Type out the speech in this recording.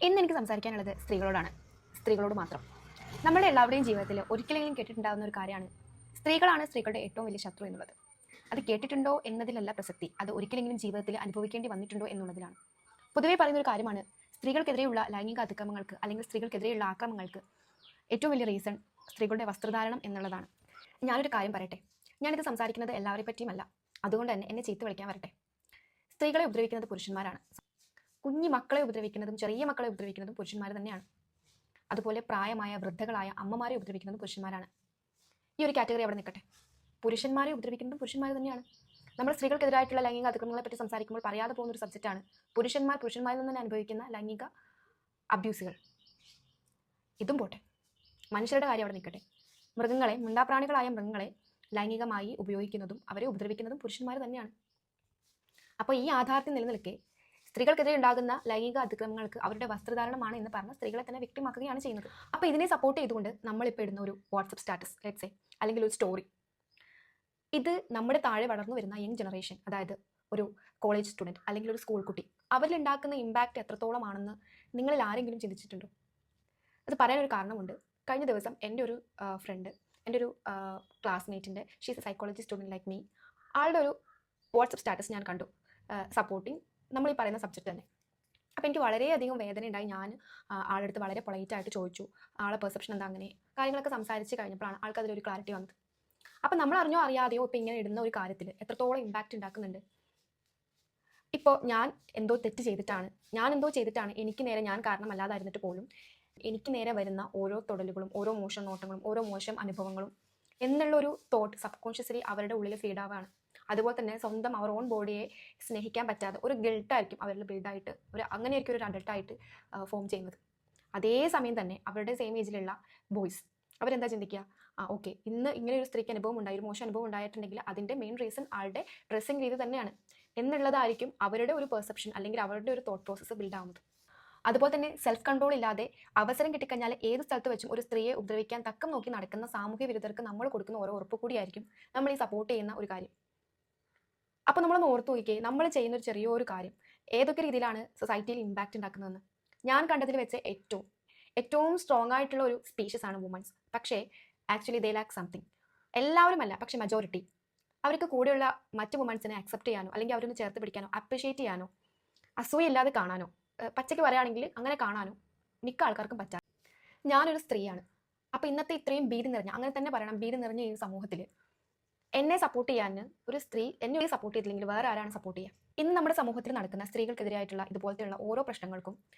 ഇന്ന് എനിക്ക് സംസാരിക്കാനുള്ളത് സ്ത്രീകളോടാണ്. സ്ത്രീകളോട് മാത്രം. നമ്മുടെ എല്ലാവരുടെയും ജീവിതത്തിൽ ഒരിക്കലെങ്കിലും കേട്ടിട്ടുണ്ടാകുന്ന ഒരു കാര്യമാണ് സ്ത്രീകളാണ് സ്ത്രീകളുടെ ഏറ്റവും വലിയ ശത്രു എന്നുള്ളത്. അത് കേട്ടിട്ടുണ്ടോ എന്നതിലല്ല പ്രസക്തി, അത് ഒരിക്കലെങ്കിലും ജീവിതത്തിൽ അനുഭവിക്കേണ്ടി വന്നിട്ടുണ്ടോ എന്നുള്ളതിലാണ്. പൊതുവേ പറയുന്ന ഒരു കാര്യമാണ് സ്ത്രീകൾക്കെതിരെയുള്ള ലൈംഗിക അതിക്രമങ്ങൾക്ക് അല്ലെങ്കിൽ സ്ത്രീകൾക്കെതിരെയുള്ള ആക്രമണങ്ങൾക്ക് ഏറ്റവും വലിയ റീസൺ സ്ത്രീകളുടെ വസ്ത്രധാരണം എന്നുള്ളതാണ്. ഞാനൊരു കാര്യം പറയട്ടെ, ഞാനിത് സംസാരിക്കുന്നത് എല്ലാവരെ പറ്റിയുമല്ല, അതുകൊണ്ട് തന്നെ എന്നെ ചീത്ത വിളിക്കാൻ വരട്ടെ. സ്ത്രീകളെ ഉപദ്രവിക്കുന്നത് പുരുഷന്മാരാണ്. കുഞ്ഞു മക്കളെ ഉപദ്രവിക്കുന്നതും ചെറിയ മക്കളെ ഉപദ്രവിക്കുന്നതും പുരുഷന്മാർ തന്നെയാണ്. അതുപോലെ പ്രായമായ വൃദ്ധകളായ അമ്മമാരെ ഉപദ്രവിക്കുന്നതും പുരുഷന്മാരാണ്. ഈ ഒരു കാറ്റഗറി അവിടെ നിൽക്കട്ടെ. പുരുഷന്മാരെ ഉപദ്രവിക്കുന്നതും പുരുഷന്മാർ തന്നെയാണ്. നമ്മൾ സ്ത്രീകൾക്കെതിരായിട്ടുള്ള ലൈംഗിക അതിക്രമങ്ങളെ പറ്റി സംസാരിക്കുമ്പോൾ പറയാതെ പോകുന്ന ഒരു സബ്ജക്റ്റാണ് പുരുഷന്മാരിൽ നിന്ന് തന്നെ അനുഭവിക്കുന്ന ലൈംഗിക അബ്യൂസുകൾ. ഇതും പോട്ടെ, മനുഷ്യരുടെ കാര്യം അവിടെ നിൽക്കട്ടെ. മൃഗങ്ങളെ, മിണ്ടാപ്രാണികളായ മൃഗങ്ങളെ ലൈംഗികമായി ഉപയോഗിക്കുന്നതും അവരെ ഉപദ്രവിക്കുന്നതും പുരുഷന്മാർ തന്നെയാണ്. അപ്പോൾ ഈ യാഥാർത്ഥ്യം നിലനിൽക്കെ സ്ത്രീകൾക്കെതിരെ ഉണ്ടാകുന്ന ലൈംഗിക അതിക്രമങ്ങൾക്ക് അവരുടെ വസ്ത്രധാരണമാണ് എന്ന് പറഞ്ഞ് സ്ത്രീകളെ തന്നെ വ്യക്തമാക്കുകയാണ് ചെയ്യുന്നത്. അപ്പോൾ ഇതിനെ സപ്പോർട്ട് ചെയ്തുകൊണ്ട് നമ്മളിപ്പോൾ ഇടുന്ന ഒരു വാട്സപ്പ് സ്റ്റാറ്റസ് ലെറ്റ്സ് സേ, അല്ലെങ്കിൽ ഒരു സ്റ്റോറി, ഇത് നമ്മുടെ താഴെ വളർന്നു വരുന്ന യങ് ജനറേഷൻ, അതായത് ഒരു കോളേജ് സ്റ്റുഡൻറ്റ് അല്ലെങ്കിൽ ഒരു സ്കൂൾ കുട്ടി, അവരിലുണ്ടാക്കുന്ന ഇമ്പാക്റ്റ് എത്രത്തോളമാണെന്ന് നിങ്ങളിൽ ആരെങ്കിലും ചിന്തിച്ചിട്ടുണ്ടോ? അത് പറയാനൊരു കാരണമുണ്ട്. കഴിഞ്ഞ ദിവസം എൻ്റെ ഒരു ഫ്രണ്ട്, എൻ്റെ ഒരു ക്ലാസ്മേറ്റിൻ്റെ, she's a psychology student like me, ആളുടെ ഒരു വാട്സപ്പ് സ്റ്റാറ്റസ് ഞാൻ കണ്ടു, സപ്പോർട്ടിങ് നമ്മൾ ഈ പറയുന്ന സബ്ജക്റ്റ് തന്നെ. അപ്പോൾ എനിക്ക് വളരെയധികം വേദന ഉണ്ടായി. ഞാൻ ആളുടെ അടുത്ത് വളരെ പൊളൈറ്റായിട്ട് ചോദിച്ചു ആളെ പെർസെപ്ഷൻ എന്താ, അങ്ങനെ കാര്യങ്ങളൊക്കെ സംസാരിച്ച് കഴിഞ്ഞപ്പോഴാണ് ആൾക്ക് അതിലൊരു ക്ലാരിറ്റി വന്നത്. അപ്പം നമ്മൾ അറിഞ്ഞോ അറിയാതെയോ ഇപ്പോൾ ഇങ്ങനെ ഇടുന്ന ഒരു കാര്യത്തിൽ എത്രത്തോളം ഇമ്പാക്റ്റ് ഉണ്ടാക്കുന്നുണ്ട്. ഇപ്പോൾ ഞാൻ എന്തോ ചെയ്തിട്ടാണ് എനിക്ക് നേരെ, ഞാൻ കാരണമല്ലാതായിരുന്നിട്ട് പോലും എനിക്ക് നേരെ വരുന്ന ഓരോ തൊടലുകളും, ഓരോ മോശം നോട്ടങ്ങളും, ഓരോ മോശം അനുഭവങ്ങളും എന്നുള്ളൊരു തോട്ട് സബ് കോൺഷ്യസ്ലി അവരുടെ ഉള്ളിൽ ഫീഡാവാണ്. അതുപോലെ തന്നെ സ്വന്തം അവർ ഓൺ ബോഡിയെ സ്നേഹിക്കാൻ പറ്റാതെ ഒരു ഗിൽട്ടായിരിക്കും അവരിൽ ബിൽഡായിട്ട്, അങ്ങനെയായിരിക്കും ഒരു അഡൾട്ടായിട്ട് ഫോം ചെയ്യുന്നത്. അതേസമയം തന്നെ അവരുടെ സെയിം ഏജിലുള്ള ബോയ്സ് അവരെന്താ ചിന്തിക്കുക, ഓക്കെ, ഇന്ന് ഇങ്ങനെ ഒരു സ്ത്രീക്ക് അനുഭവം ഉണ്ടായി, ഒരു മോശം അനുഭവം ഉണ്ടായിട്ടുണ്ടെങ്കിൽ അതിൻ്റെ മെയിൻ റീസൺ ആളുടെ ഡ്രസ്സിങ് രീതി തന്നെയാണ് എന്നുള്ളതായിരിക്കും അവരുടെ ഒരു പെർസെപ്ഷൻ, അല്ലെങ്കിൽ അവരുടെ ഒരു തോട്ട് പ്രോസസ്സ് ബിൽഡാവുന്നത്. അതുപോലെ തന്നെ സെൽഫ് കൺട്രോൾ ഇല്ലാതെ അവസരം കിട്ടിക്കഴിഞ്ഞാൽ ഏത് സ്ഥലത്ത് വെച്ചും ഒരു സ്ത്രീയെ ഉപദ്രവിക്കാൻ തക്കം നോക്കി നടക്കുന്ന സാമൂഹ്യ വിരുദ്ധർക്ക് നമ്മൾ കൊടുക്കുന്ന ഓരോ ഉറപ്പ് കൂടിയായിരിക്കും നമ്മൾ ഈ സപ്പോർട്ട് ചെയ്യുന്ന ഒരു കാര്യം. അപ്പോൾ നമ്മളൊന്ന് ഓർത്ത് നോക്കിക്കേ, നമ്മൾ ചെയ്യുന്ന ഒരു ചെറിയൊരു കാര്യം ഏതൊക്കെ രീതിയിലാണ് സൊസൈറ്റിയിൽ ഇമ്പാക്റ്റ് ഉണ്ടാക്കുന്നതെന്ന്. ഞാൻ കണ്ടതിൽ വെച്ച് ഏറ്റവും സ്ട്രോങ് ആയിട്ടുള്ള ഒരു സ്പീഷ്യസ് ആണ് വുമൻസ്. പക്ഷേ ആക്ച്വലി ദേ ലാക്ക് സംതിങ്. എല്ലാവരുമല്ല, പക്ഷെ മെജോറിറ്റി. അവർക്ക് കൂടെയുള്ള മറ്റ് വുമൻസിനെ അക്സെപ്റ്റ് ചെയ്യാനോ, അല്ലെങ്കിൽ അവരൊന്ന് ചേർത്ത് പിടിക്കാനോ, അപ്രിഷിയേറ്റ് ചെയ്യാനോ, അസൂയില്ലാതെ കാണാനോ, പച്ചയ്ക്ക് പറയുകയാണെങ്കിൽ അങ്ങനെ കാണാനോ മിക്ക ആൾക്കാർക്കും പറ്റാം. ഞാനൊരു സ്ത്രീയാണ്. അപ്പോൾ ഇന്നത്തെ ഇത്രയും ഭീതി നിറഞ്ഞ, അങ്ങനെ തന്നെ പറയണം, ഭീതി നിറഞ്ഞ ഈ സമൂഹത്തിൽ എന്നെ സപ്പോർട്ട് ചെയ്യാൻ ഒരു സ്ത്രീ എന്നെ സപ്പോർട്ട് ചെയ്തില്ലെങ്കിൽ വേറെ ആരാണ് സപ്പോർട്ട് ചെയ്യുക? ഇന്ന് നമ്മുടെ സമൂഹത്തിൽ നടക്കുന്ന സ്ത്രീകൾക്കെതിരായിട്ടുള്ള ഇതുപോലത്തെയുള്ള ഓരോ പ്രശ്നങ്ങൾക്കും